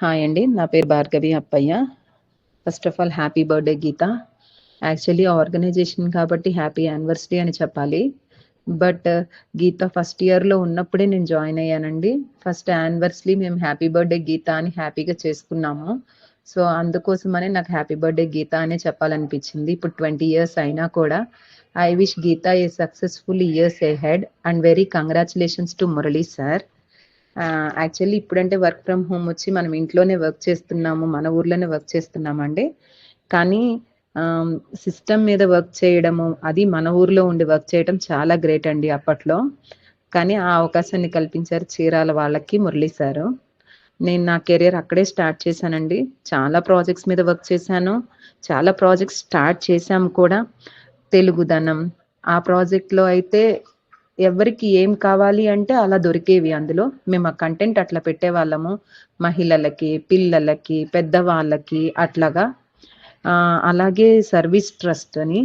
Hi అండి. నా పేరు Bhargavi Appaiah. First of all happy birthday Geetha. Actually organization కాబట్టి హ్యాపీ యానివర్సరీ అని చెప్పాలి. బట్ గీత ఫస్ట్ ఇయర్‌లో ఉన్నప్పుడే నేను జాయిన్ అయ్యానండి. ఫస్ట్ యానివర్సరీ మేము హ్యాపీ బర్త్‌డే గీత అని హ్యాపీగా చేసుకున్నాము. సో, అందుకోసమనే నాకు హ్యాపీ బర్త్‌డే గీత అనే చెప్పాలనిపించింది. ఇప్పుడు 20 ఇయర్స్ అయినా కూడా I wish Geetha a successful years ahead and very congratulations to Murali sir. Actually ఇప్పుడంటే వర్క్ ఫ్రమ్ హోమ్ వచ్చి మనం ఇంట్లోనే వర్క్ చేస్తున్నాము. మన ఊర్లోనే వర్క్ చేస్తున్నామండి. కానీ సిస్టమ్ మీద వర్క్ చేయడము, అది మన ఊర్లో ఉండి వర్క్ చేయడం చాలా గ్రేట్ అండి అప్పట్లో. కానీ ఆ అవకాశాన్ని కల్పించారు చీరాల వాళ్ళకి మురళీ సారు. నేను నా కెరియర్ అక్కడే స్టార్ట్ చేశానండి. చాలా ప్రాజెక్ట్స్ మీద వర్క్ చేశాను. చాలా ప్రాజెక్ట్స్ స్టార్ట్ చేశాము కూడా. తెలుగుదనం ఆ ప్రాజెక్ట్‌లో అయితే ఎవరికి ఏం కావాలి అంటే అలా దొరికేవి అందులో. మేము ఆ కంటెంట్ అట్లా పెట్టేవాళ్ళము. మహిళలకి, పిల్లలకి, పెద్దవాళ్ళకి అట్లాగా. అలాగే సర్వీస్ ట్రస్ట్ అని.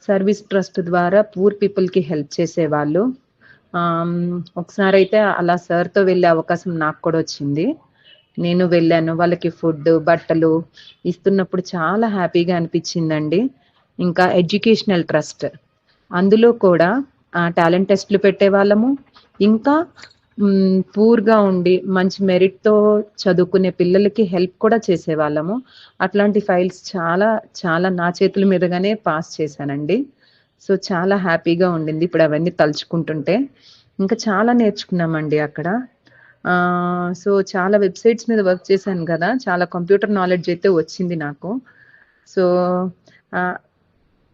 సర్వీస్ ట్రస్ట్ ద్వారా పూర్ పీపుల్‌కి హెల్ప్ చేసేవాళ్ళు. ఒకసారైతే అలా సార్‌తో వెళ్ళే అవకాశం నాకు కూడా వచ్చింది. నేను వెళ్ళాను. వాళ్ళకి ఫుడ్, బట్టలు ఇస్తున్నప్పుడు చాలా హ్యాపీగా అనిపించిందండి. ఇంకా ఎడ్యుకేషనల్ ట్రస్ట్. అందులో కూడా టాలెంట్ టెస్ట్‌లు పెట్టేవాళ్ళము. ఇంకా పూర్‌గా ఉండి మంచి మెరిట్‌తో చదువుకునే పిల్లలకి హెల్ప్ కూడా చేసేవాళ్ళము. అట్లాంటి ఫైల్స్ చాలా, చాలా నా చేతుల మీదుగానే పాస్ చేశానండి. సో, చాలా హ్యాపీగా ఉండింది ఇప్పుడు అవన్నీ తలుచుకుంటుంటే. ఇంకా చాలా నేర్చుకున్నామండి అక్కడ. సో, చాలా వెబ్‌సైట్స్ మీద వర్క్ చేశాను గదా! చాలా కంప్యూటర్ నాలెడ్జ్ అయితే వచ్చింది నాకు. సో, ఆహ్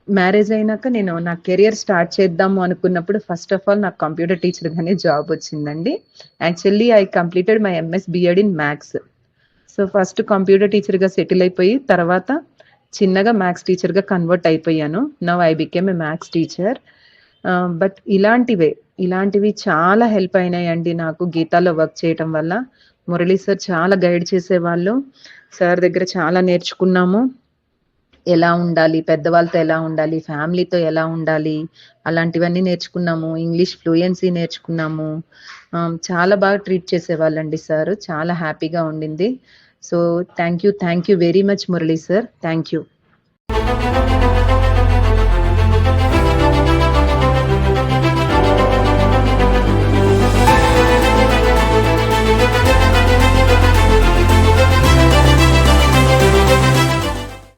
మ్యారేజ్ అయినాక నేను నా కెరియర్ స్టార్ట్ చేద్దాము అనుకున్నప్పుడు ఫస్ట్ ఆఫ్ ఆల్ నాకు కంప్యూటర్ టీచర్‌గానే జాబ్ వచ్చిందండి. Actually I completed my MS BEd in maths. So, first computer టీచర్‌గా సెటిల్ అయిపోయి తర్వాత చిన్నగా మ్యాథ్స్ టీచర్‌గా కన్వర్ట్ అయిపోయాను. Now I became a maths teacher. But ఇలాంటివి చాలా హెల్ప్ అయినాయండి నాకు గీతాలో వర్క్ చేయటం వల్ల. మురళీ సార్ చాలా గైడ్ చేసేవాళ్ళు. సార్ దగ్గర చాలా నేర్చుకున్నాము. ఎలా ఉండాలి, పెద్దవాళ్ళతో ఎలా ఉండాలి, ఫ్యామిలీతో ఎలా ఉండాలి, అలాంటివన్నీ నేర్చుకున్నాము. ఇంగ్లీష్ ఫ్లూయెన్సీ నేర్చుకున్నాము. చాలా బాగా ట్రీట్ చేసేవాళ్ళండి సారు. చాలా హ్యాపీగా ఉండింది. So, thank you very much Murali sir. Thank you.